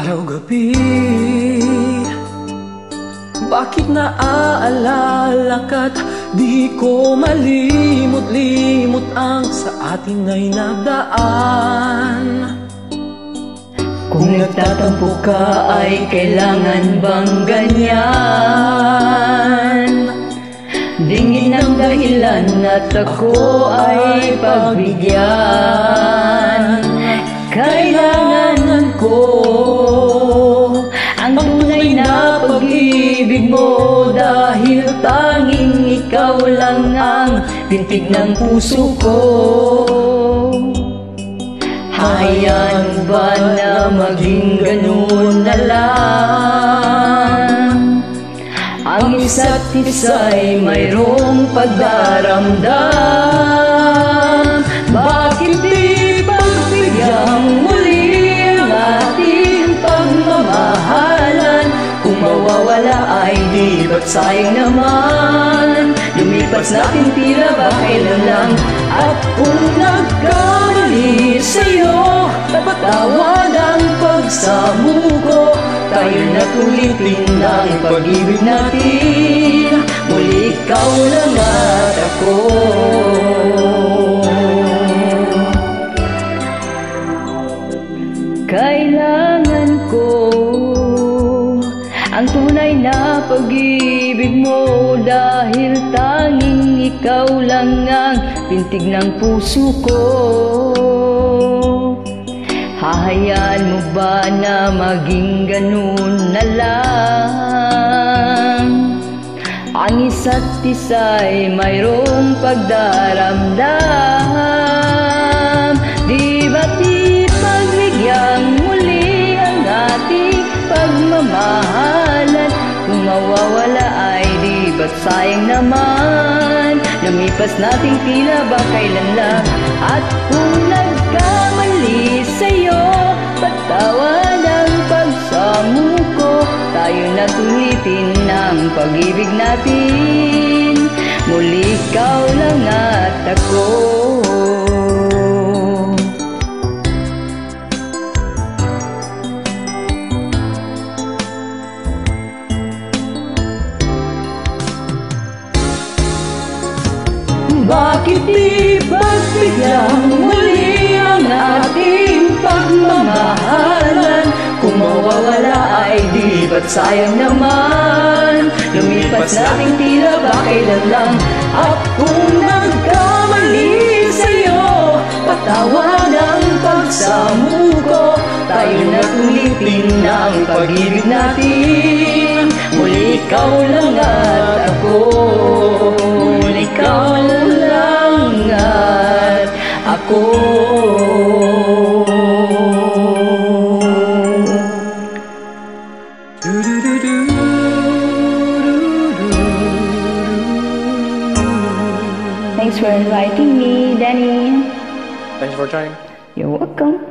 Araw-gabi, bakit naaalala ka't di ko malimot-limot ang sa atin ay nagdaan? Kung nagtatampo ka ay kailangan bang ganyan? Dingin ang dahilan at ako ay pagbigyan. Kailangan ko ang tunay na pag-ibig mo, dahil tanging ikaw lang ang pintig ng puso ko. Hayaan mo ba na maging ganun na lang? Ang isa't isa'y mayroong pagdaramdam. Bakit di pagbigyan muli ang ating pagmamahalan? Kung mawawala ay di ba't sayang naman? Lumipas natin tila ba kailan lang? At kung nagkamali sa'yo, patawad ang pagsamuko. Tayo na tulitin ng pag-ibig natin, muli ikaw lang at ako. Kailangan ko ang tunay na pag-ibig mo, dahil tanging ikaw lang ang pintig ng puso ko. Hahayaan mo ba na maging ganun na lang? Ang isa't isa'y mayroong pagdaramdam. Di ba't ipagbigyan muli ang ating pagmamahalan? Kung mawawala ay di ba't sayang naman? Lumipas nating tila ba kailan lang? At kung nagkamali sa'yo, patawad ang pagsamuko. Tayo na tulitin ng pag-ibig natin, muli ikaw lang at ako. Bakit di pagbigyan muli ang ating pagmamahalan? Kung mawawala ay di ba't sayang naman? Lumipas nating tila ba kailan lang? At kung nagkamali sa'yo, patawad ang pagsamuko. Tayo na tulitin ng pag-ibig natin, muli ikaw lang at ako. Muli ikaw lang at ako. Thanks for inviting me, Danny. Thanks for joining. You're welcome.